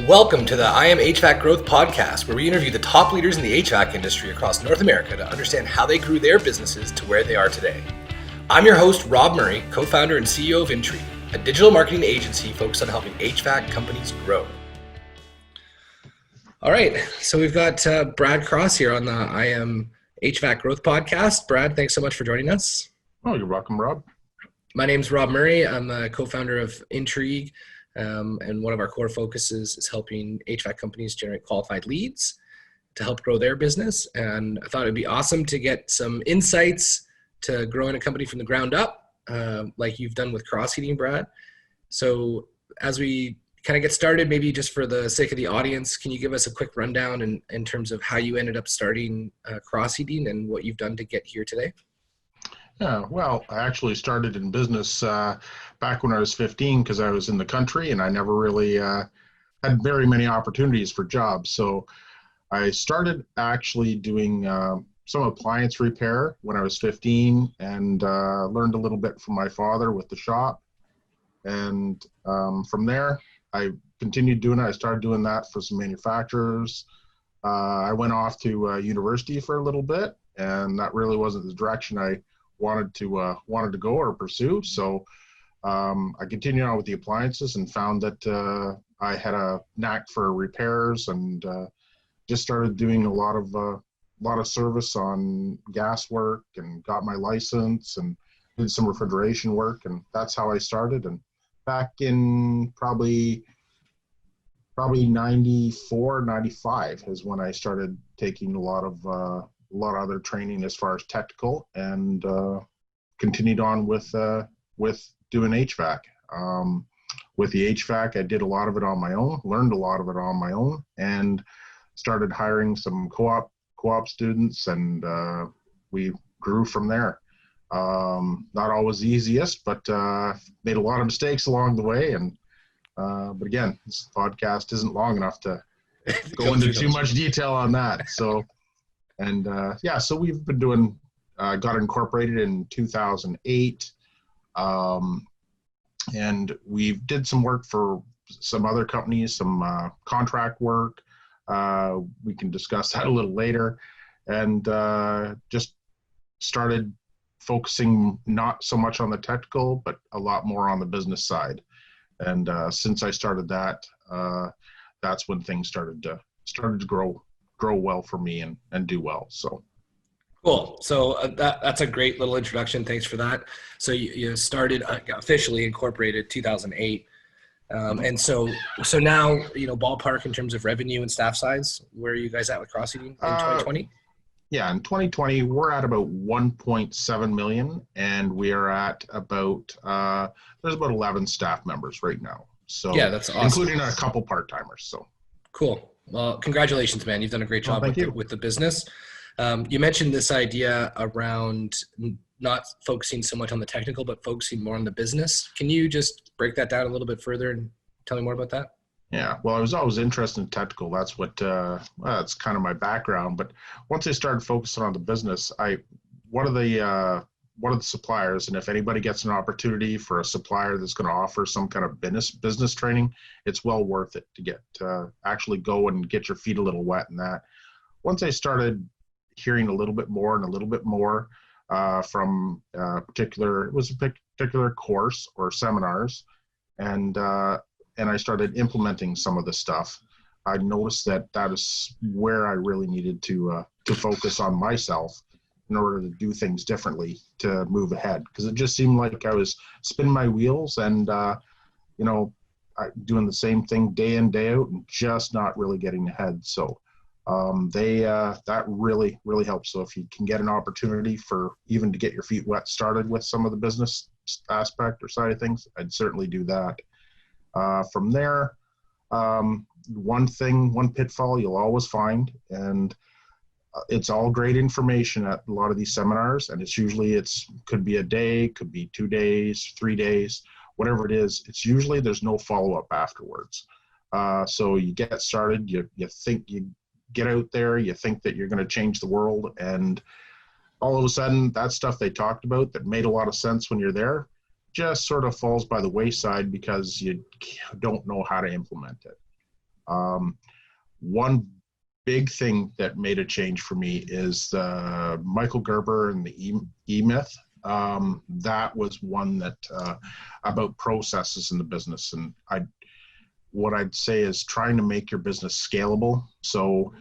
Welcome to the I Am HVAC Growth Podcast, where we interview the top leaders in the HVAC industry across North America to understand how they grew their businesses to where they are today. I'm your host, Rob Murray, co-founder and CEO of Intrigue, a digital marketing agency focused on helping HVAC companies grow. All right, so we've got Brad Cross here on the I Am HVAC Growth Podcast. Brad, thanks so much for joining us. Oh, you're welcome, Rob. My name's Rob Murray. I'm a co-founder of Intrigue. And one of our core focuses is helping HVAC companies generate qualified leads to help grow their business. And I thought it'd be awesome to get some insights to growing a company from the ground up, like you've done with Cross Heating, Brad. So as we kind of get started, maybe just for the sake of the audience, can you give us a quick rundown in terms of how you ended up starting Cross Heating and what you've done to get here today? Yeah, well, I actually started in business back when I was 15 because I was in the country and I never really had very many opportunities for jobs. So I started actually doing some appliance repair when I was 15 and learned a little bit from my father with the shop. And from there, I continued doing it. I started doing that for some manufacturers. I went off to university for a little bit, and that really wasn't the direction I wanted to go or pursue. So I continued on with the appliances and found that I had a knack for repairs and just started doing a lot of service on gas work and got my license and did some refrigeration work, and that's how I started. And back in probably 94, 95 is when I started taking a lot of other training as far as technical, and continued on with doing HVAC. With the HVAC, I did a lot of it on my own, learned a lot of it on my own, and started hiring some co-op students, and we grew from there. Not always the easiest, but made a lot of mistakes along the way. And but again, this podcast isn't long enough to go into too much detail on that. So. And so we've been doing, got incorporated in 2008, and we did some work for some other companies, some contract work. We can discuss that a little later, and just started focusing not so much on the technical, but a lot more on the business side. And since I started that, that's when things started to grow well for me and do well. So cool. So that's a great little introduction. Thanks for that. So you started officially incorporated 2008. And so now, ballpark in terms of revenue and staff size, where are you guys at with Cross Heating in 2020? Yeah, in 2020, we're at about 1.7 million, and we are at about, there's about 11 staff members right now. So yeah, that's awesome. Including a couple part-timers. So cool. Well, congratulations, man. You've done a great job with the business. You mentioned this idea around not focusing so much on the technical, but focusing more on the business. Can you just break that down a little bit further and tell me more about that? Yeah, well, I was always interested in technical. That's what, that's kind of my background. But once I started focusing on the business, one of the suppliers, and if anybody gets an opportunity for a supplier that's going to offer some kind of business training, it's well worth it to get actually go and get your feet a little wet in that. Once I started hearing a little bit more from a particular course or seminars, and I started implementing some of the stuff, I noticed that is where I really needed to focus on myself in order to do things differently to move ahead, because it just seemed like I was spinning my wheels and doing the same thing day in, day out, and just not really getting ahead. So that really helps. So if you can get an opportunity for even to get your feet wet started with some of the business aspect or side of things, I'd certainly do that. From there, one pitfall you'll always find, and it's all great information at a lot of these seminars, and could be a day, could be 2 days, 3 days, whatever it is. It's usually there's no follow-up afterwards. So you get started, you think you get out there, you think that you're going to change the world, and all of a sudden that stuff they talked about that made a lot of sense when you're there just sort of falls by the wayside because you don't know how to implement it. One big thing that made a change for me is the Michael Gerber and the E-Myth. That was one that about processes in the business, and what I'd say is trying to make your business scalable. So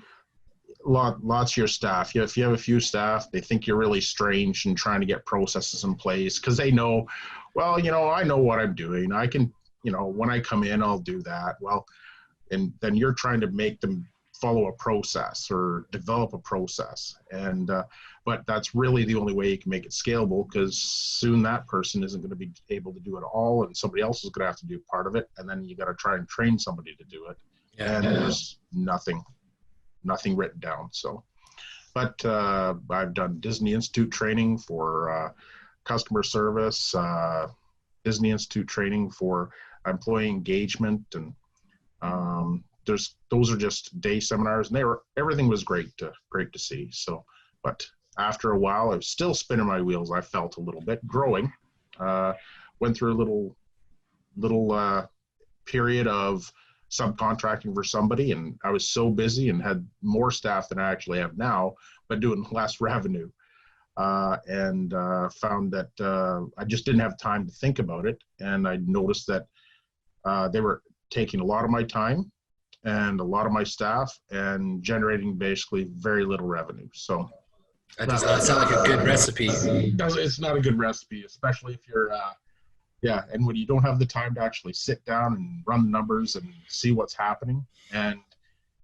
lots of your staff, if you have a few staff, they think you're really strange and trying to get processes in place because they know, well, I know what I'm doing. I can, when I come in, I'll do that. Well, and then you're trying to make them follow a process or develop a process. And, but that's really the only way you can make it scalable, because soon that person isn't going to be able to do it all, and somebody else is going to have to do part of it. And then you got to try and train somebody to do it. Yeah. And there's nothing written down. So, but I've done Disney Institute training for customer service, Disney Institute training for employee engagement, and those are just day seminars, and everything was great to see. So, but after a while, I was still spinning my wheels. I felt a little bit growing. Went through a little period of subcontracting for somebody, and I was so busy and had more staff than I actually have now, but doing less revenue. And found that I just didn't have time to think about it, and I noticed that they were taking a lot of my time and a lot of my staff and generating basically very little revenue. So that does not sound like a good recipe. It's not a good recipe, especially if you're and when you don't have the time to actually sit down and run the numbers and see what's happening, and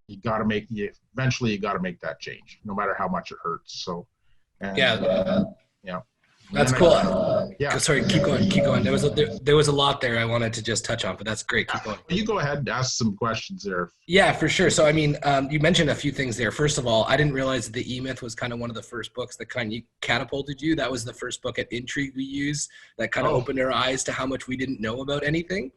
eventually you got to make that change, no matter how much it hurts. So, that's cool. Sorry, keep going. There was a lot there I wanted to just touch on, but that's great. Keep going. You go ahead and ask some questions there. Yeah, for sure. So, I mean, you mentioned a few things there. First of all, I didn't realize that the E-Myth was kind of one of the first books that kind of catapulted you. That was the first book at Intrigue we used that kind of opened our eyes to how much we didn't know about anything.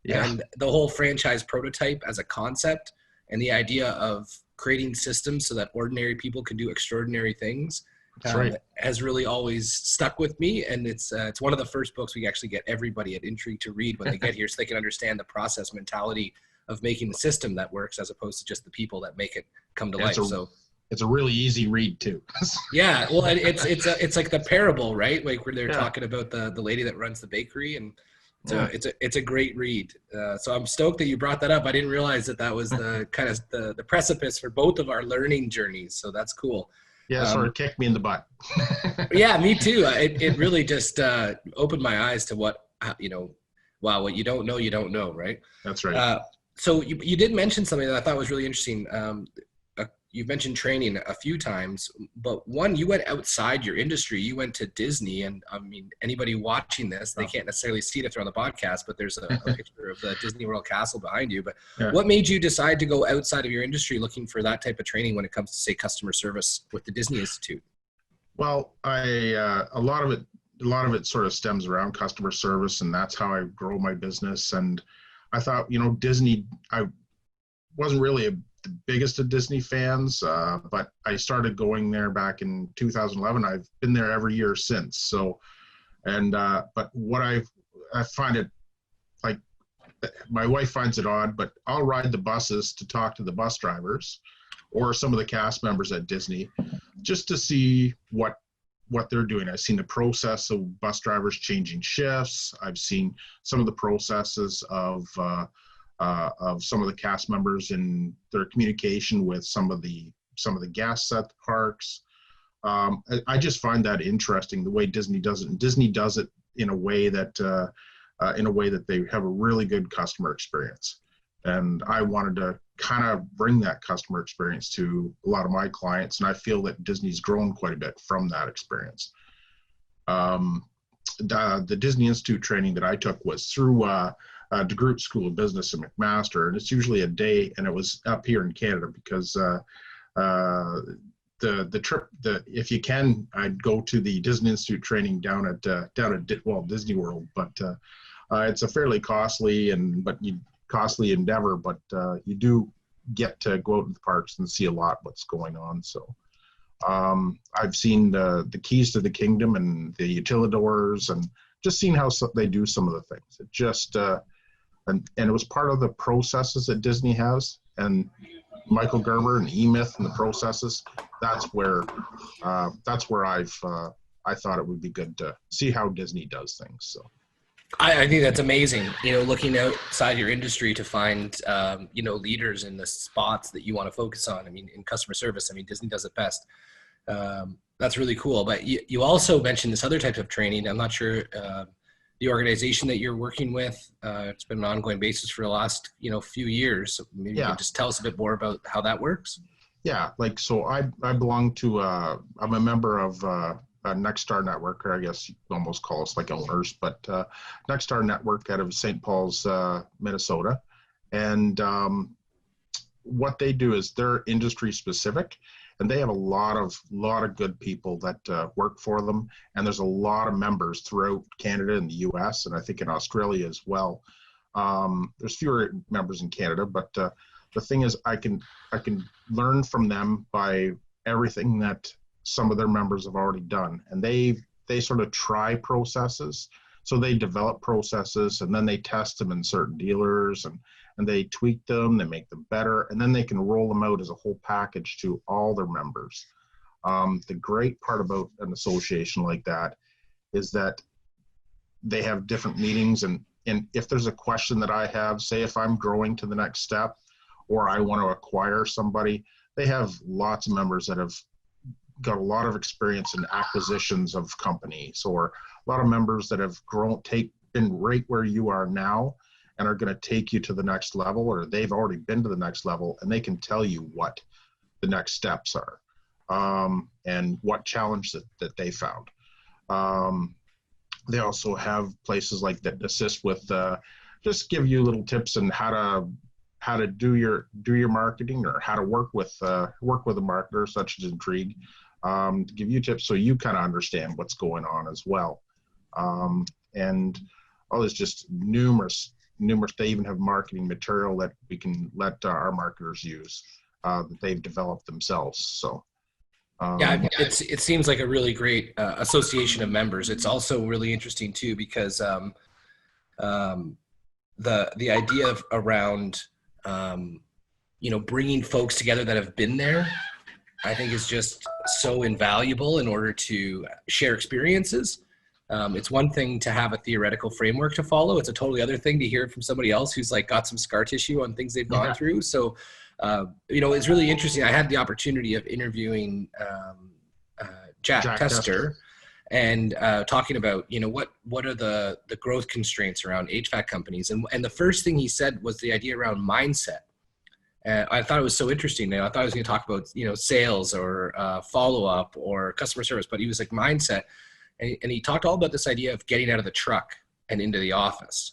Yeah. And the whole franchise prototype as a concept, and the idea of creating systems so that ordinary people can do extraordinary things. Has really always stuck with me, and it's one of the first books we actually get everybody at Intrigue to read when they get here, so they can understand the process mentality of making the system that works, as opposed to just the people that make it come to life. So it's a really easy read too. Yeah, well, it's like the parable, right? Like where they're talking about the lady that runs the bakery, and it's a great read. So I'm stoked that you brought that up. I didn't realize that was the kind of the precipice for both of our learning journeys. So that's cool. Yeah, sort of kicked me in the butt. Yeah, me too. It really just opened my eyes to what what you don't know, right? That's right. So you did mention something that I thought was really interesting. You've mentioned training a few times, but one, you went outside your industry. You went to Disney, and I mean, anybody watching this, they can't necessarily see it if they're on the podcast, but there's a picture of the Disney World castle behind you. But what made you decide to go outside of your industry looking for that type of training when it comes to, say, customer service with the Disney Institute? Well, a lot of it sort of stems around customer service, and that's how I grow my business. And I thought, Disney, I wasn't really the biggest of Disney fans, but I started going there back in 2011. I've been there every year since. So, but what I find it, like, my wife finds it odd, but I'll ride the buses to talk to the bus drivers or some of the cast members at Disney just to see what they're doing. I've seen the process of bus drivers changing shifts. I've seen some of the processes of some of the cast members in their communication with some of the guests at the parks. I just find that interesting, the way Disney does it. And Disney does it in a way that they have a really good customer experience. And I wanted to kind of bring that customer experience to a lot of my clients, and I feel that Disney's grown quite a bit from that experience. The Disney Institute training that I took was through DeGroote School of Business in McMaster, and it's usually a day, and it was up here in Canada because the trip, if you can, I'd go to the Disney Institute training down at Disney World, but it's a fairly costly endeavor, but you do get to go out to the parks and see a lot what's going on. So I've seen the keys to the kingdom and the utilidors, and just seen how they do some of the things. It just and it was part of the processes that Disney has, and Michael Gerber and E-Myth and the processes, that's where I thought it would be good to see how Disney does things. So I think that's amazing, looking outside your industry to find, leaders in the spots that you want to focus on. I mean, in customer service, I mean, Disney does it best. That's really cool. But you also mentioned this other type of training. I'm not sure the organization that you're working with, it's been an ongoing basis for the last, few years. So maybe you can just tell us a bit more about how that works. Yeah, so I belong to, I'm a member of Nexstar Network, or I guess you almost call us like owners, but Nexstar Network out of St. Paul's, Minnesota. And what they do is they're industry specific, and they have a lot of good people that work for them. And there's a lot of members throughout Canada and the US, and I think in Australia as well. There's fewer members in Canada, but the thing is I can learn from them by everything that some of their members have already done. And they sort of try processes. So they develop processes, and then they test them in certain dealers, and they tweak them, they make them better, and then they can roll them out as a whole package to all their members. The great part about an association like that is that they have different meetings, and if there's a question that I have, say if I'm growing to the next step or I want to acquire somebody, they have lots of members that have got a lot of experience in acquisitions of companies, or a lot of members that have been right where you are now and are going to take you to the next level, or they've already been to the next level, and they can tell you what the next steps are, and what challenge that they found. They also have places like that assist with just give you little tips on how to do your marketing, or how to work with a marketer such as Intrigue, to give you tips so you kind of understand what's going on as well. And there's just numerous. They even have marketing material that we can let our marketers use, that they've developed themselves. So it seems like a really great association of members. It's also really interesting too, because the idea of around bringing folks together that have been there, I think is just so invaluable in order to share experiences. It's one thing to have a theoretical framework to follow. It's a totally other thing to hear it from somebody else who's like got some scar tissue on things they've gone through. So, it's really interesting. I had the opportunity of interviewing Jack Tester and talking about, what are the growth constraints around HVAC companies. And the first thing he said was the idea around mindset. I thought it was so interesting. I thought I was going to talk about, sales or follow-up or customer service, but he was like mindset. And he talked all about this idea of getting out of the truck and into the office.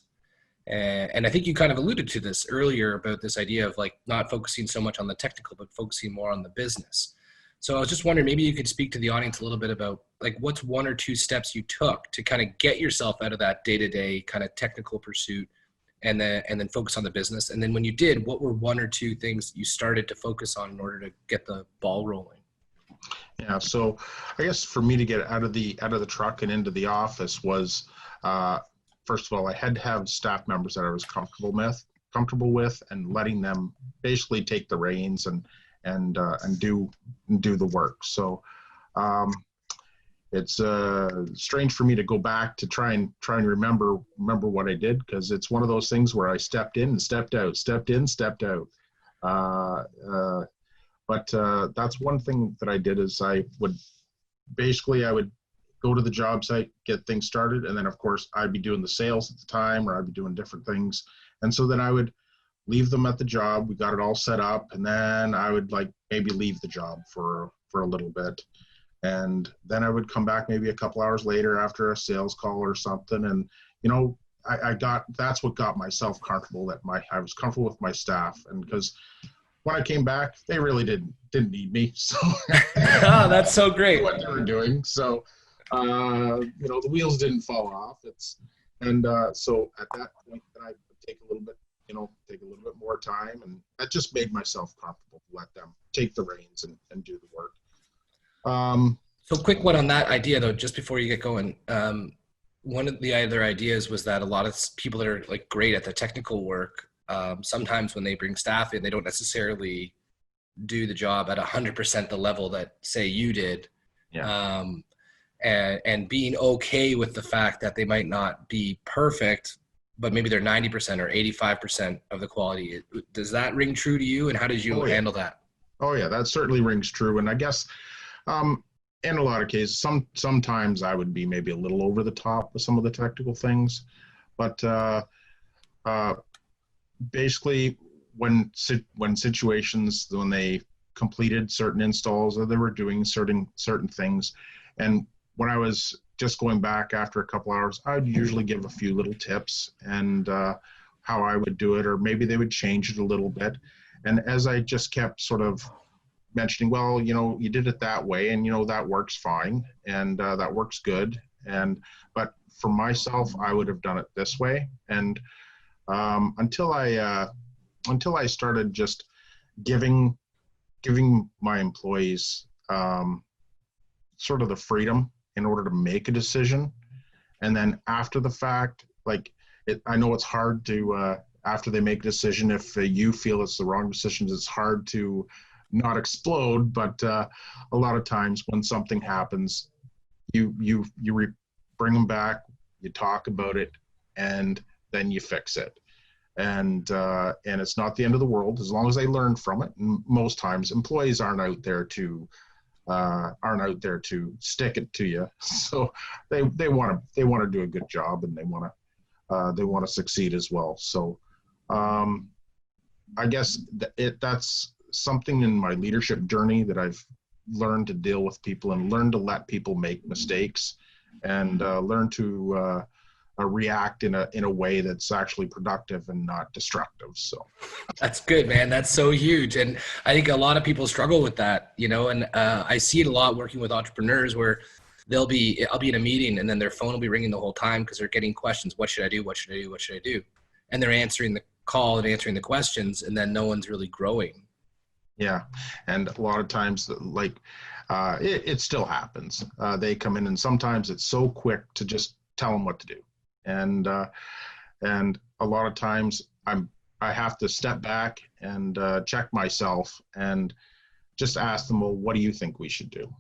And I think you kind of alluded to this earlier about this idea of like not focusing so much on the technical, but focusing more on the business. So I was just wondering, maybe you could speak to the audience a little bit about like what's one or two steps you took to kind of get yourself out of that day-to-day kind of technical pursuit, and then focus on the business. And then when you did, what were one or two things you started to focus on in order to get the ball rolling? Yeah, so I guess for me to get out of the truck and into the office was, first of all, I had to have staff members that I was comfortable with, and letting them basically take the reins and do the work. So it's strange for me to go back to try and remember what I did, because it's one of those things where I stepped in and stepped out, stepped in, stepped out. But that's one thing that I did, is I would go to the job site, get things started, and then of course I'd be doing the sales at the time, or I'd be doing different things. And so then I would leave them at the job. We got it all set up, and then I would like maybe leave the job for a little bit. And then I would come back maybe a couple hours later after a sales call or something. And, that's what got myself comfortable, that I was comfortable with my staff. And because when I came back, they really didn't need me. So oh, that's so great. What they were doing. So, the wheels didn't fall off. So at that point, then I would take a little bit more time, and that just made myself comfortable to let them take the reins and do the work. So quick one on that idea though, just before you get going. One of the other ideas was that a lot of people that are like great at the technical work sometimes when they bring staff in, they don't necessarily do the job at 100% the level that say you did. Yeah. And being okay with the fact that they might not be perfect, but maybe they're 90% or 85% of the quality. Does that ring true to you? And how did you Oh yeah. handle that? Oh yeah, that certainly rings true. And I guess in a lot of cases, sometimes I would be maybe a little over the top with some of the technical things, but uh, basically when situations when they completed certain installs or they were doing certain things, and when I was just going back after a couple hours, I'd usually give a few little tips and how I would do it, or maybe they would change it a little bit. And as I just kept sort of mentioning, well, you did it that way, and that works fine, and that works good. But for myself, I would have done it this way. And until I started just giving my employees sort of the freedom in order to make a decision, and then after the fact, I know it's hard to after they make a decision, if you feel it's the wrong decision, it's hard to not explode. But a lot of times when something happens, you bring them back, you talk about it, and then you fix it. And it's not the end of the world as long as they learn from it. And most times employees aren't out there to stick it to you. So they want to do a good job, and they want to succeed as well. So I guess that's something in my leadership journey that I've learned to deal with people and learn to let people make mistakes, and learn to react in a way that's actually productive and not destructive. So That's good, man. That's so huge. And I think a lot of people struggle with that, and I see it a lot working with entrepreneurs where I'll be in a meeting and then their phone will be ringing the whole time because they're getting questions. What should I do? What should I do? What should I do? And they're answering the call and answering the questions, and then no one's really growing. Yeah. And a lot of times it still happens. They come in, and sometimes it's so quick to just tell them what to do. And a lot of times I have to step back and check myself and just ask them, well, what do you think we should do?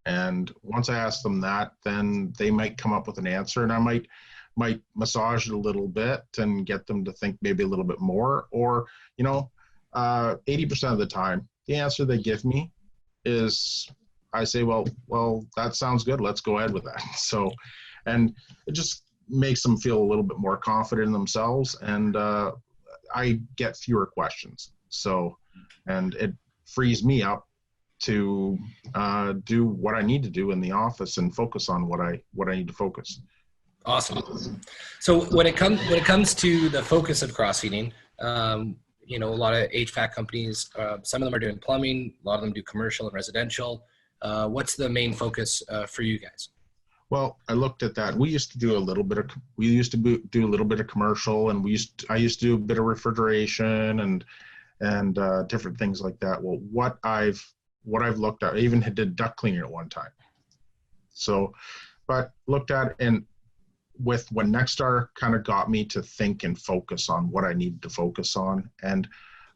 And once I ask them that, then they might come up with an answer, and I might massage it a little bit and get them to think maybe a little bit more. Or 80% of the time, the answer they give me is, I say, well, that sounds good. Let's go ahead with that. So, and it just makes them feel a little bit more confident in themselves, and I get fewer questions. So, and it frees me up to do what I need to do in the office and focus on what I need to focus. Awesome. So when it comes to the focus of cross heating, a lot of HVAC companies, some of them are doing plumbing, a lot of them do commercial and residential. What's the main focus for you guys? Well, I looked at that. We used to do a little bit of commercial, and I used to do a bit of refrigeration and different things like that. Well, what I've looked at, I even did duct cleaning at one time. So, but looked at, and with when Nexstar kind of got me to think and focus on what I needed to focus on. And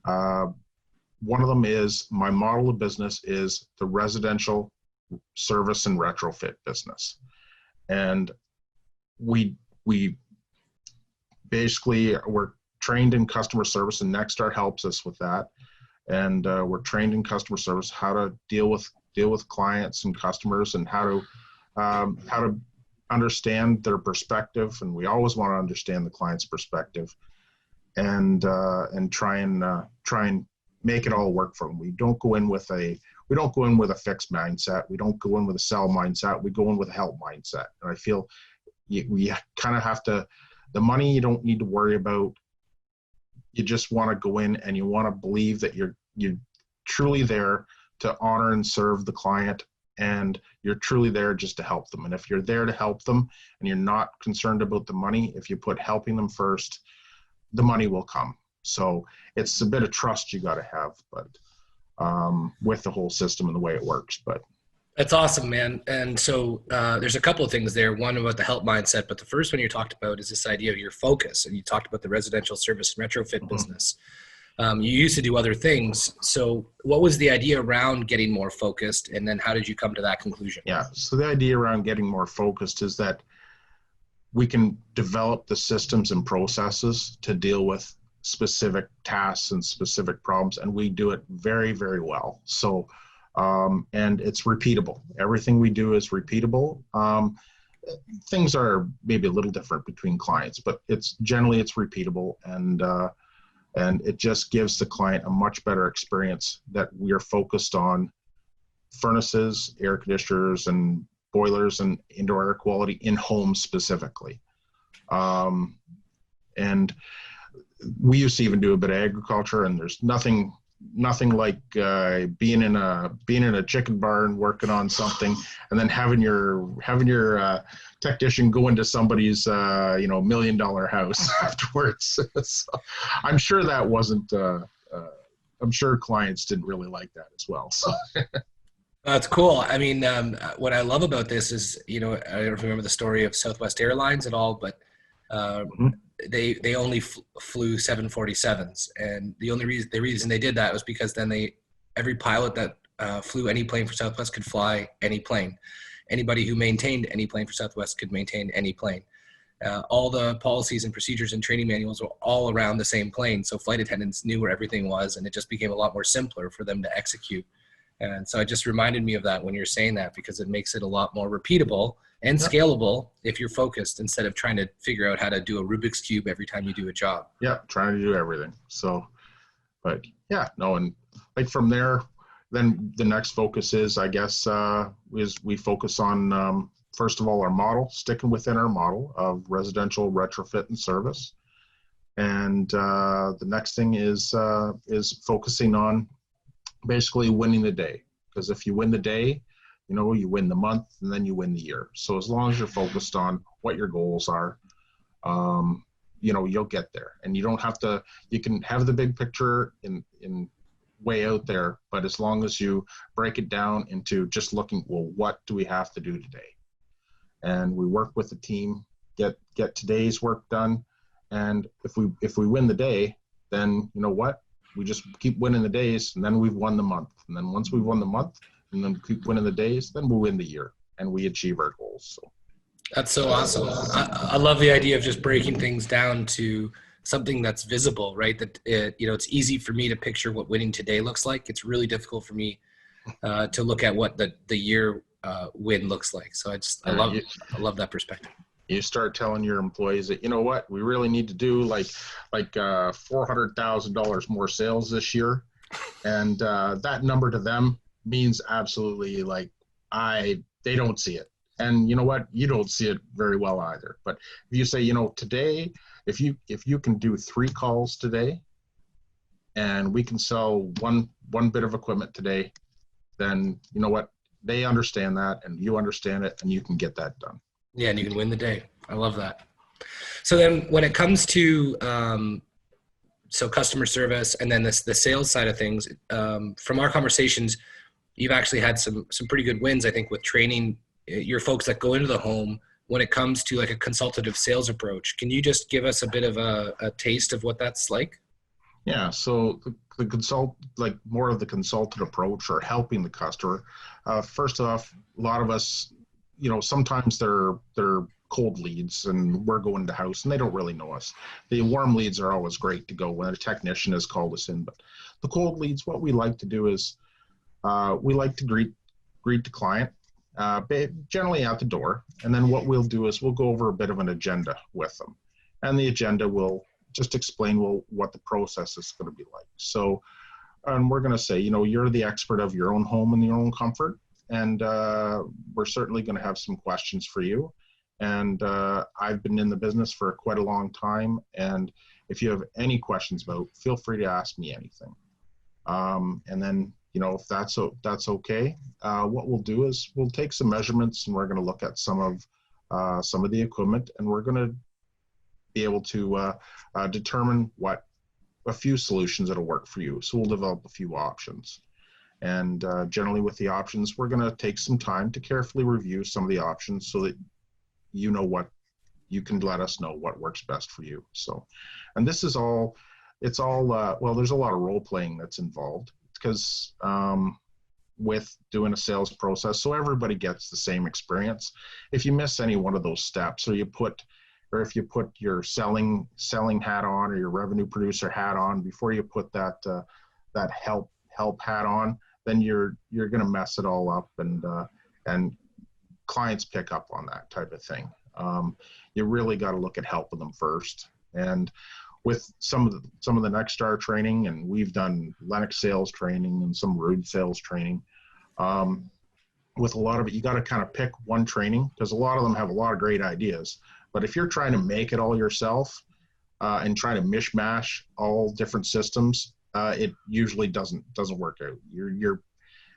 one of them is, my model of business is the residential service and retrofit business. And we basically, we're trained in customer service, and Nexstar helps us with that. And we're trained in customer service, how to deal with clients and customers, and how to understand their perspective. And we always want to understand the client's perspective, and try and make it all work for them. We don't go in with a fixed mindset. We don't go in with a sell mindset. We go in with a help mindset. And I feel we kind of have to, the money you don't need to worry about. You just want to go in, and you want to believe that you're truly there to honor and serve the client, and you're truly there just to help them. And if you're there to help them and you're not concerned about the money, if you put helping them first, the money will come. So it's a bit of trust you got to have, but with the whole system and the way it works. But That's awesome, man. And so there's a couple of things there. One about the help mindset, but the first one you talked about is this idea of your focus. And you talked about the residential service and retrofit Mhm. business. You used to do other things. So what was the idea around getting more focused? And then how did you come to that conclusion? Yeah. So the idea around getting more focused is that we can develop the systems and processes to deal with specific tasks and specific problems, and we do it very, very well. So, and it's repeatable. Everything we do is repeatable. Things are maybe a little different between clients, but it's generally it's repeatable, and it just gives the client a much better experience that we are focused on furnaces, air conditioners, and boilers and indoor air quality in homes specifically. And we used to even do a bit of agriculture, and there's nothing like being in a chicken barn working on something, and then having your technician go into somebody's $1 million house afterwards. So I'm sure that wasn't. I'm sure clients didn't really like that as well. So. That's cool. I mean, what I love about this is, I don't know if you remember the story of Southwest Airlines at all, but Mhm. they only flew 747s, and the reason they did that was because then every pilot that flew any plane for Southwest could fly any plane. Anybody who maintained any plane for Southwest could maintain any plane. All the policies and procedures and training manuals were all around the same plane, so flight attendants knew where everything was, and it just became a lot more simpler for them to execute. And so it just reminded me of that when you're saying that, because it makes it a lot more repeatable and Yep. scalable if you're focused, instead of trying to figure out how to do a Rubik's Cube every time you do a job. Yeah, trying to do everything. So, but yeah, no, and like from there, then the next focus is, I guess, is we focus on first of all our model, sticking within our model of residential retrofit and service, and the next thing is focusing on basically winning the day. Because if you win the day, you win the month, and then you win the year. So as long as you're focused on what your goals are, you'll get there. And you don't have to. You can have the big picture in way out there, but as long as you break it down into just looking, well, what do we have to do today? And we work with the team, get today's work done. And if we win the day, then you know what? We just keep winning the days, and then we've won the month. And then once we've won the month, and then keep winning the days, then we'll win the year, and we achieve our goals. So That's so awesome. I love the idea of just breaking things down to something that's visible, right? That it's easy for me to picture what winning today looks like. It's really difficult for me to look at what the year win looks like. So I love that perspective. you start telling your employees that, you know what, we really need to do like $400,000 more sales this year, and that number to them means absolutely they don't see it. And you know what, you don't see it very well either. But if you say, today, if you can do 3 calls today, and we can sell one bit of equipment today, then you know what, they understand that, and you understand it, and you can get that done. Yeah, and you can win the day. I love that. So then when it comes to so customer service and then the sales side of things, from our conversations, you've actually had some pretty good wins, I think, with training your folks that go into the home when it comes to like a consultative sales approach. Can you just give us a bit of a taste of what that's like? Yeah, so more of the consultant approach, or helping the customer. First off, a lot of us, sometimes they're cold leads, and we're going to house, and they don't really know us. The warm leads are always great to go when a technician has called us in, but the cold leads, what we like to do is we like to greet the client, generally at the door, and then what we'll do is we'll go over a bit of an agenda with them, and the agenda will just explain, well, what the process is going to be like. So, and we're going to say, you're the expert of your own home and your own comfort, and we're certainly going to have some questions for you. And I've been in the business for quite a long time, and if you have any questions about, feel free to ask me anything. And then, if that's okay, what we'll do is we'll take some measurements, and we're going to look at some of the equipment, and we're going to be able to determine what a few solutions that'll work for you. So we'll develop a few options. And generally with the options, we're going to take some time to carefully review some of the options so that you know what you can let us know what works best for you. So, and this is all, it's all, well, there's a lot of role playing that's involved because with doing a sales process, so everybody gets the same experience. If you miss any one of those steps, or if you put your selling hat on or your revenue producer hat on before you put that that help hat on, then you're going to mess it all up, and clients pick up on that type of thing. You really got to look at helping them first. And with some of the Nexstar training, and we've done Lennox sales training and some Rude sales training. With a lot of it, you got to kind of pick one training because a lot of them have a lot of great ideas. But if you're trying to make it all yourself and trying to mishmash all different systems, it usually doesn't work out. You're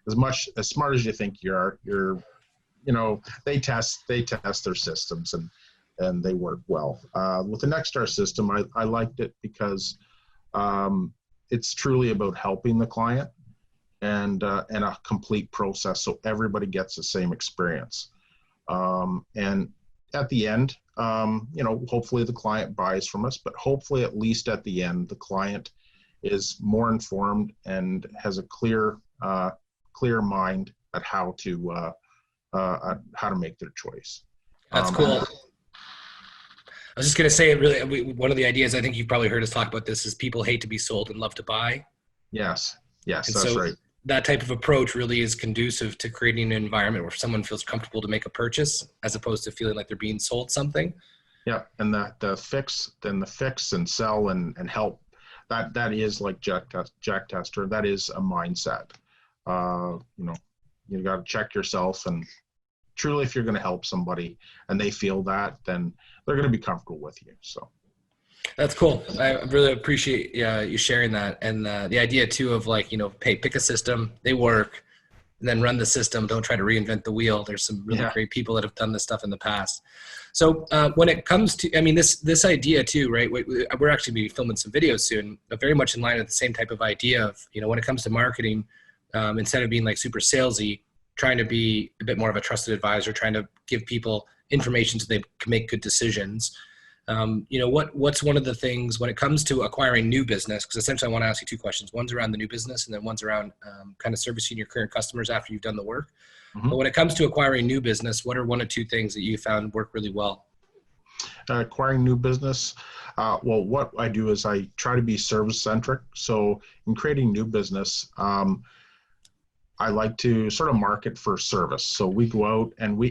as smart as you think you are. They test their systems and they work well. With the Nexstar system, I liked it because it's truly about helping the client and a complete process so everybody gets the same experience. And at the end, hopefully the client buys from us, but hopefully at least at the end, the client is more informed and has a clear mind at how to make their choice. That's cool. I was just going to say, one of the ideas I think you've probably heard us talk about this is people hate to be sold and love to buy. Yes, and that's so right. That type of approach really is conducive to creating an environment where someone feels comfortable to make a purchase as opposed to feeling like they're being sold something. Yeah, and the fix and sell and help, that is like Jack Tester. That is a mindset. You got to check yourself, and truly, if you're going to help somebody and they feel that, then they're going to be comfortable with you. So that's cool. I really appreciate you sharing that, and the idea too of hey, pick a system, they work, and then run the system. Don't try to reinvent the wheel. There's some really great people that have done this stuff in the past. So when it comes to, this idea too, right? We're actually be filming some videos soon, but very much in line with the same type of idea of, when it comes to marketing, instead of being like super salesy, trying to be a bit more of a trusted advisor, trying to give people information so they can make good decisions. What's one of the things when it comes to acquiring new business? Because essentially I want to ask you two questions. One's around the new business, and then one's around kind of servicing your current customers after you've done the work. Mm-hmm. But when it comes to acquiring new business, what are one or two things that you found work really well? Acquiring new business. Well, what I do is I try to be service centric. So in creating new business, I like to sort of market for service. So we go out and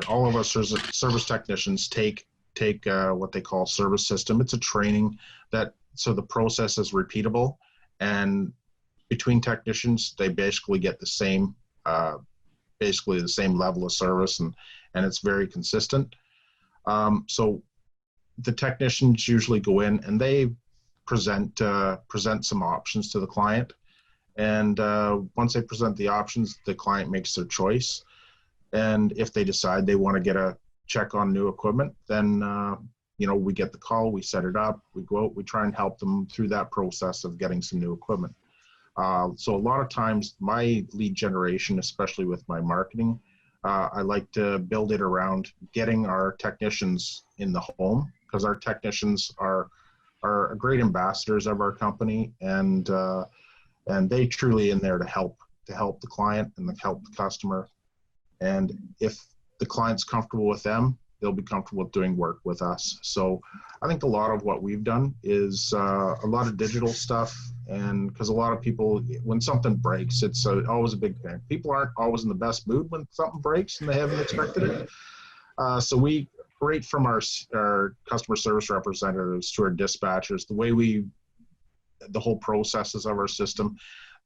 all of us service technicians take what they call service system. It's a training so the process is repeatable, and between technicians, they basically get the same level of service, and it's very consistent. So the technicians usually go in and they present some options to the client. And once they present the options, the client makes their choice. And if they decide they want to get a check on new equipment, then we get the call, we set it up, we go out, we try and help them through that process of getting some new equipment. So a lot of times my lead generation, especially with my marketing, I like to build it around getting our technicians in the home, because our technicians are great ambassadors of our company, and they truly in there to help the client and to help the customer. And if the client's comfortable with them, they'll be comfortable with doing work with us. So I think a lot of what we've done is a lot of digital stuff, and because a lot of people, when something breaks, it's always a big thing. People aren't always in the best mood when something breaks and they haven't expected it. So we, right from our customer service representatives to our dispatchers, the whole processes of our system,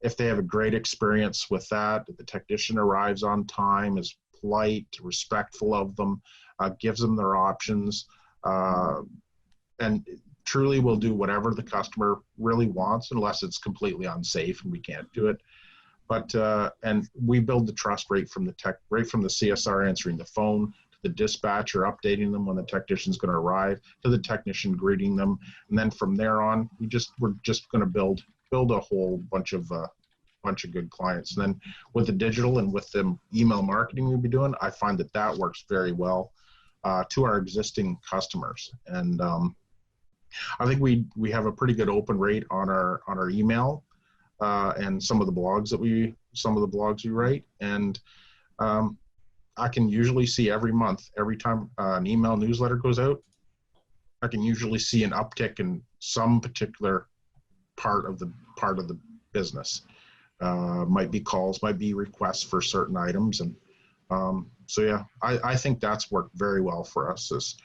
if they have a great experience with that, the technician arrives on time, is polite, respectful of them, gives them their options, and truly will do whatever the customer really wants, unless it's completely unsafe and we can't do it. But and we build the trust right from the CSR answering the phone, to the dispatcher updating them when the technician's going to arrive, to the technician greeting them, and then from there on, we're just going to build a whole bunch of bunch of good clients. And then with the digital and with the email marketing we'll be doing, I find that works very well to our existing customers. And I think we have a pretty good open rate on our email and some of the blogs we write. And I can usually see every month, every time an email newsletter goes out, I can usually see an uptick in some particular part of the business. Might be calls, might be requests for certain items. And so yeah, I think that's worked very well for us.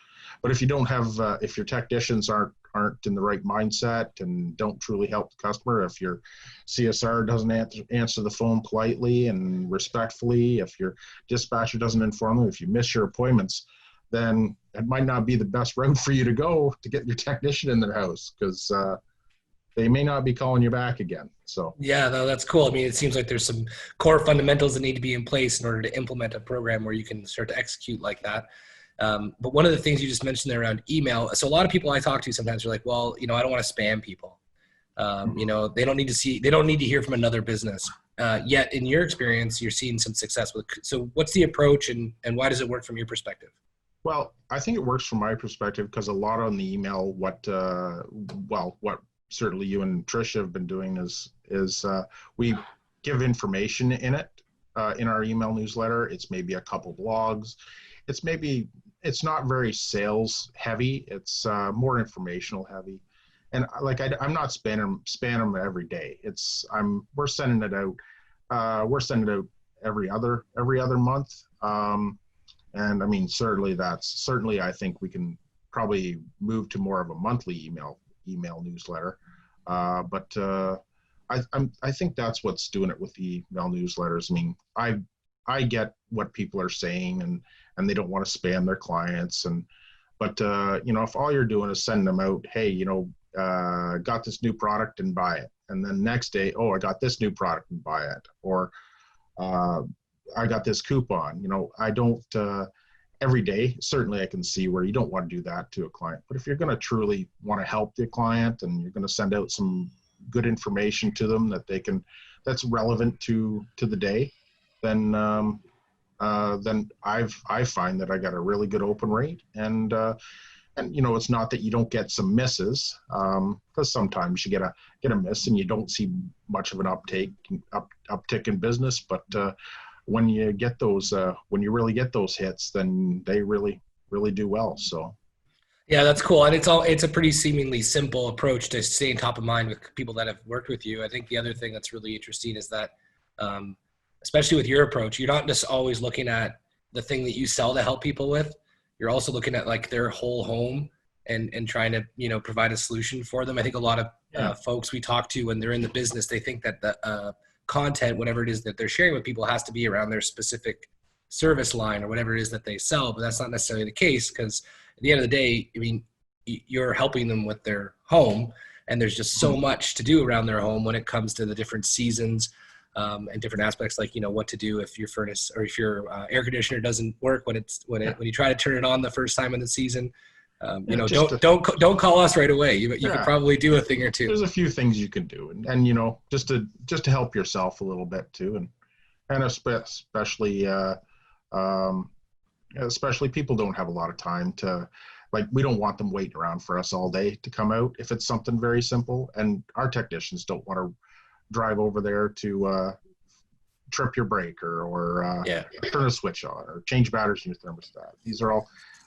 But if you don't have, if your technicians aren't in the right mindset and don't truly help the customer, if your CSR doesn't answer the phone politely and respectfully, if your dispatcher doesn't inform them, if you miss your appointments, then it might not be the best route for you to go to get your technician in their house, because they may not be calling you back again. So yeah, no, that's cool. I mean, it seems like there's some core fundamentals that need to be in place in order to implement a program where you can start to execute like that. But one of the things you just mentioned there around email. So a lot of people I talk to sometimes are like, well, I don't want to spam people. They don't need to hear from another business. Yet in your experience, you're seeing some success with. So what's the approach and why does it work from your perspective? Well, I think it works from my perspective because a lot on the email, what certainly you and Tricia have been doing is we give information in it, in our email newsletter. It's maybe a couple blogs. It's not very sales heavy. It's more informational heavy. And I'm not spamming them every day. We're sending it out every other month. And I mean, certainly I think we can probably move to more of a monthly email newsletter. But I think that's what's doing it with the email newsletters. I mean, I get what people are saying and they don't want to spam their clients. But if all you're doing is sending them out, hey, got this new product and buy it. And then next day, oh, I got this new product and buy it. Or, I got this coupon. I don't, every day, certainly I can see where you don't want to do that to a client. But if you're going to truly want to help the client and you're going to send out some good information to them that's relevant to the day, then I find that I got a really good open rate. And it's not that you don't get some misses, because sometimes you get a miss and you don't see much of an uptick in business. But when you get those, when you really get those hits, then they really, really do well. So. Yeah, that's cool. And it's a pretty seemingly simple approach to staying top of mind with people that have worked with you. I think the other thing that's really interesting is that, especially with your approach, you're not just always looking at the thing that you sell to help people with. You're also looking at like their whole home and trying to, provide a solution for them. I think a lot of folks we talk to when they're in the business, they think that the content, whatever it is that they're sharing with people, has to be around their specific service line or whatever it is that they sell. But that's not necessarily the case, because at the end of the day, I mean, you're helping them with their home, and there's just so much to do around their home when it comes to the different seasons and different aspects, like what to do if your furnace or if your air conditioner doesn't work when you try to turn it on the first time in the season. Don't call us right away. You could probably do a thing or two. There's a few things you can do, and just to help yourself a little bit too, and especially people don't have a lot of time to, we don't want them waiting around for us all day to come out if it's something very simple, and our technicians don't want to drive over there to trip your breaker or turn a switch on or change batteries in your thermostat. These are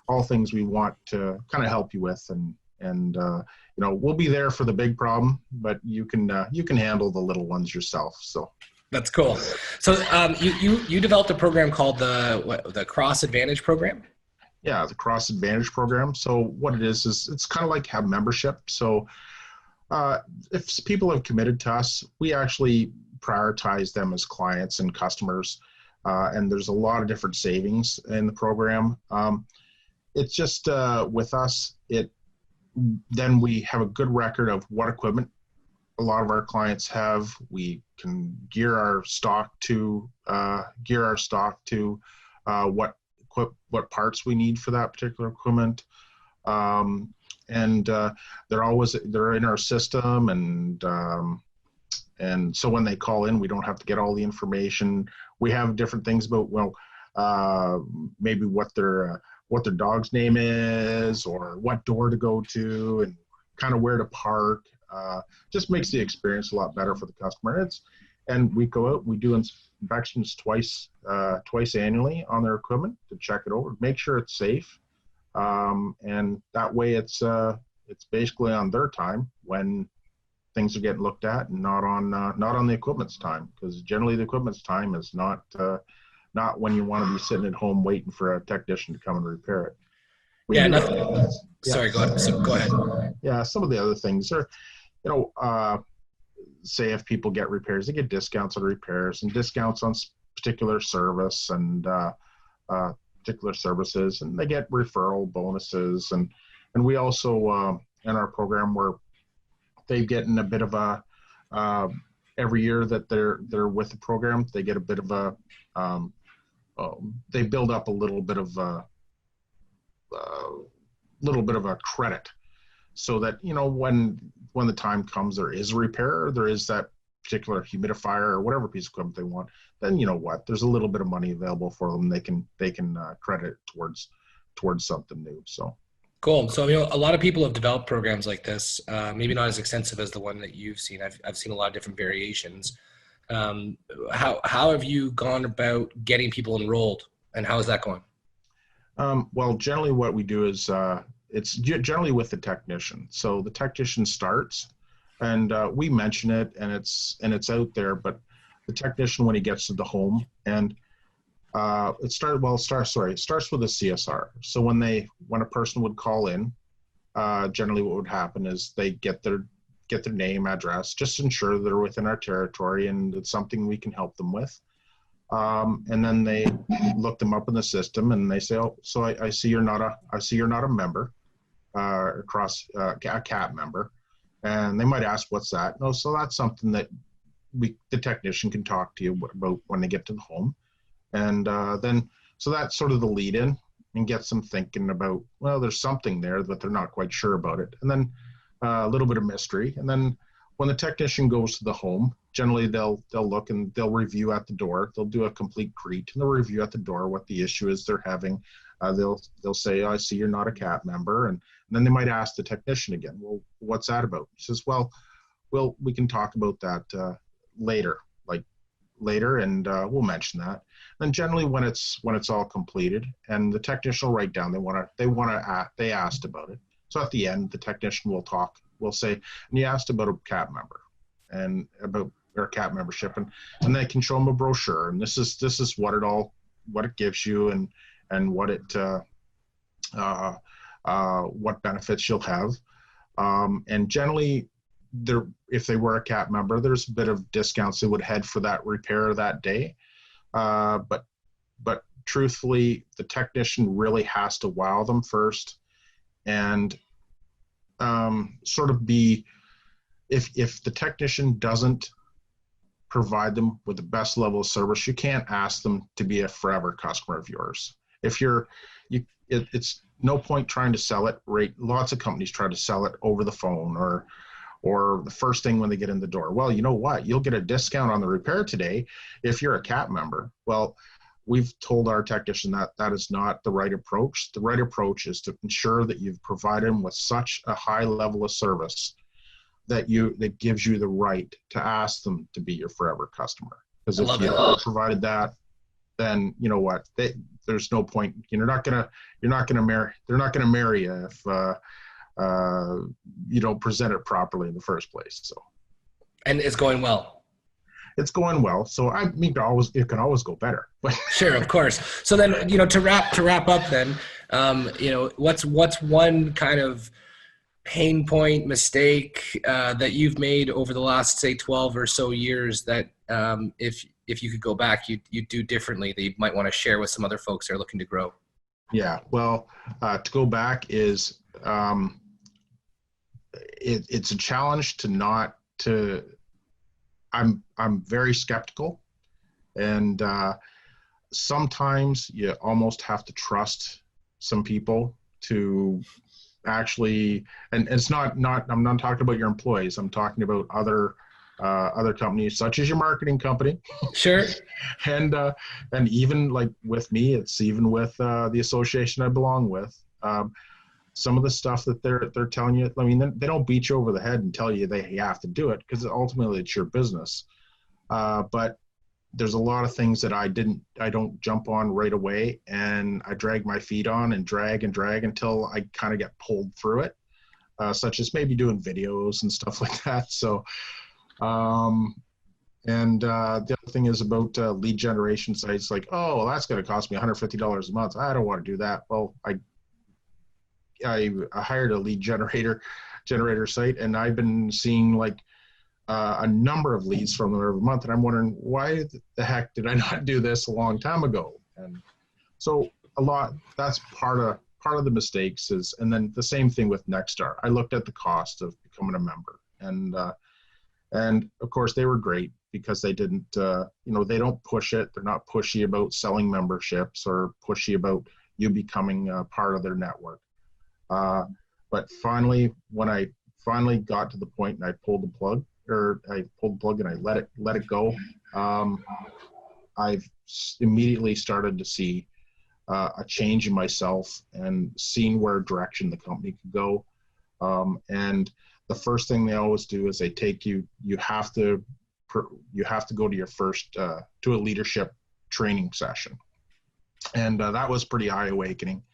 all things we want to kind of help you with, and we'll be there for the big problem, but you can handle the little ones yourself. So that's cool. So you developed a program called the Cross Advantage program. Yeah, the Cross Advantage program. So what it is it's kind of like have membership. So if people have committed to us, we actually prioritize them as clients and customers, and there's a lot of different savings in the program. It's just with us, then we have a good record of what equipment a lot of our clients have. We can gear our stock to what parts we need for that particular equipment. And they're in our system, and And so when they call in, we don't have to get all the information. We have different things about, maybe what their dog's name is, or what door to go to, and kind of where to park. Just makes the experience a lot better for the customer. And we go out, we do inspections twice annually on their equipment to check it over, make sure it's safe. And that way it's basically on their time when things are getting looked at, and not on the equipment's time, because generally the equipment's time is not when you want to be sitting at home waiting for a technician to come and repair it. Yeah, nothing. Sorry, go ahead. So go ahead. Yeah, some of the other things are, say if people get repairs, they get discounts on repairs and discounts on particular service and particular services, and they get referral bonuses. And we also, in our program, where they get in a bit of a, every year that they're with the program, they get a bit of a, they build up a little bit of a credit, so that, when the time comes, there is a repair, there is that particular humidifier or whatever piece of equipment they want, then there's a little bit of money available for them. They can credit towards something new. So cool. So a lot of people have developed programs like this, maybe not as extensive as the one that you've seen. I've seen a lot of different variations. How have you gone about getting people enrolled, and how is that going? Well, generally what we do is it's generally with the technician. So the technician starts, and we mention it, and it's out there. But the technician, when he gets to the home, and it starts with a CSR. So when a person would call in, generally what would happen is they get their name, address, just to ensure that they're within our territory and it's something we can help them with. And then they look them up in the system, and they say, "Oh, so I see you're not a member, a CAP member," and they might ask, "What's that?" No, so that's something that the technician can talk to you about when they get to the home, and then so that's sort of the lead in, and gets them thinking about, well, there's something there, but they're not quite sure about it, and then a little bit of mystery, and then when the technician goes to the home, generally they'll look and they'll review at the door. They'll do a complete greet, and they'll review at the door what the issue is they're having. They'll say, "I see you're not a CAP member," and then they might ask the technician again, "Well, what's that about?" He says, "Well, we can talk about that later, and we'll mention that." And generally, when it's all completed, and the technician will write down they asked about it. So at the end, the technician will talk. We'll say, "And you asked about a CAP member, and about their CAP membership," and they can show them a brochure, and this is what it gives you, and what benefits you'll have. And generally, if they were a CAP member, there's a bit of discounts they would head for that repair that day. But truthfully, the technician really has to wow them first, and sort of be, if the technician doesn't provide them with the best level of service, you can't ask them to be a forever customer of yours. It's no point trying to sell it. Right? Lots of companies try to sell it over the phone or the first thing when they get in the door. Well, you know what? You'll get a discount on the repair today if you're a CAP member. Well, we've told our technician that is not the right approach. The right approach is to ensure that you've provided them with such a high level of service that gives you the right to ask them to be your forever customer. Because if you provided that, then you know what? There's no point. They're not gonna marry you if you don't present it properly in the first place. So, and it's going well. It's going well. So I mean, it can always go better. But sure, of course. So then, to wrap up, then, what's one kind of pain point, mistake that you've made over the last, say, 12 or so years that if you could go back, you'd do differently that you might want to share with some other folks that are looking to grow? Yeah, well, to go back is it's a challenge I'm very skeptical, and sometimes you almost have to trust some people to actually, and it's not I'm not talking about your employees. I'm talking about other other companies, such as your marketing company. Sure. And even like with me, it's even with the association I belong with. Some of the stuff that they're telling you, I mean, they don't beat you over the head and tell you you have to do it, because ultimately it's your business. But there's a lot of things that I don't jump on right away, and I drag my feet on and drag until I kind of get pulled through it, such as maybe doing videos and stuff like that. So, the other thing is about lead generation sites, like, oh, well, that's going to cost me $150 a month. I don't want to do that. Well, I hired a lead generator site, and I've been seeing like a number of leads from them every month, and I'm wondering, why the heck did I not do this a long time ago? And so that's part of the mistakes and then the same thing with Nexstar. I looked at the cost of becoming a member, and of course they were great, because they didn't, they don't push it. They're not pushy about selling memberships or pushy about you becoming part of their network. But finally, when I finally got to the point and I pulled the plug and I let it go, I've immediately started to see a change in myself and seeing where direction the company could go. And the first thing they always do is they take you have to go to your first to a leadership training session, and that was pretty eye-awakening.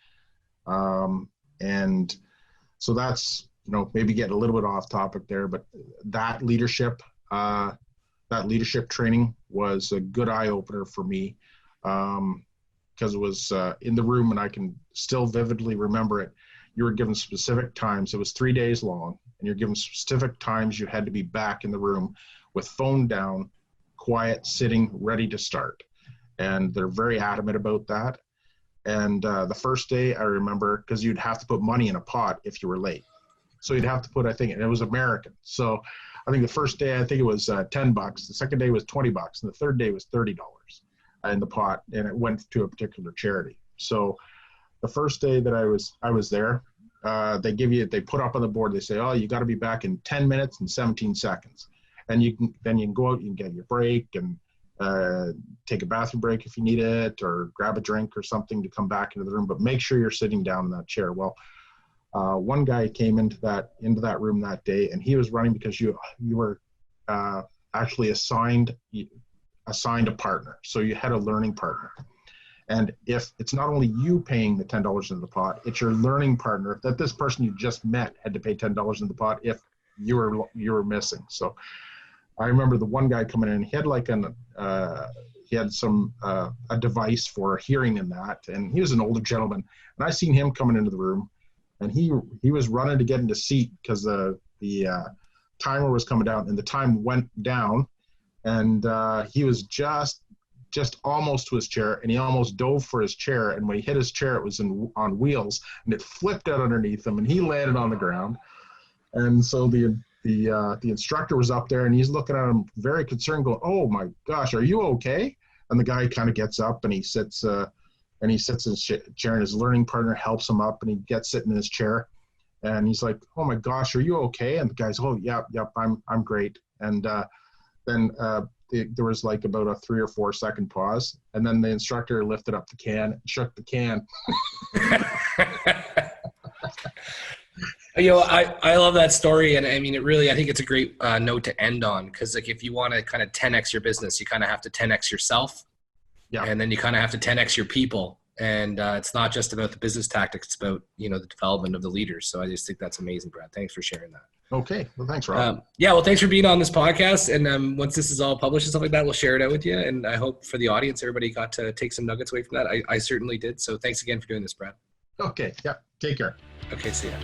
And so that's, maybe getting a little bit off topic there, but that leadership training was a good eye opener for me, because it was in the room, and I can still vividly remember it. You were given specific times. It was 3 days long, and you're given specific times you had to be back in the room with phone down, quiet, sitting, ready to start. And they're very adamant about that. And the first day, I remember, because you'd have to put money in a pot if you were late. So you'd have to put, and it was American. So I think the first day, I think it was $10. The second day was $20, and the third day was $30 in the pot, and it went to a particular charity. So the first day that I was there, they put up on the board, they say, oh, you got to be back in 10 minutes and 17 seconds. And then you can go out, you can get your break and take a bathroom break if you need it, or grab a drink or something to come back into the room, but make sure you're sitting down in that chair. Well, one guy came into that room that day, and he was running because you were actually assigned a partner. So you had a learning partner. And if it's not only you paying the $10 into the pot, it's your learning partner that this person you just met had to pay $10 into the pot if you were missing. So I remember the one guy coming in, he had like he had a device for hearing in that, and he was an older gentleman, and I seen him coming into the room, and he was running to get into seat because the timer was coming down, and the time went down, and he was just almost to his chair, and he almost dove for his chair, and when he hit his chair, it was on wheels, and it flipped out underneath him, and he landed on the ground. And so the instructor was up there, and he's looking at him very concerned, going, "Oh my gosh, are you okay?" And the guy kind of gets up and he sits in his chair, and his learning partner helps him up, and he gets sitting in his chair, and he's like, "Oh my gosh, are you okay?" And the guy's, "Oh, yep, I'm great." And then there was like about a 3 or 4 second pause, and then the instructor lifted up the can, shook the can. I love that story, and I mean, I think it's a great note to end on, because like if you want to kind of 10x your business, you kind of have to 10x yourself, and then you kind of have to 10x your people, and it's not just about the business tactics; it's about the development of the leaders. So I just think that's amazing, Brad. Thanks for sharing that. Okay, well, thanks, Rob. Well, thanks for being on this podcast, and once this is all published and stuff like that, we'll share it out with you, and I hope for the audience, everybody got to take some nuggets away from that. I certainly did. So thanks again for doing this, Brad. Okay, yeah, take care. Okay, see ya.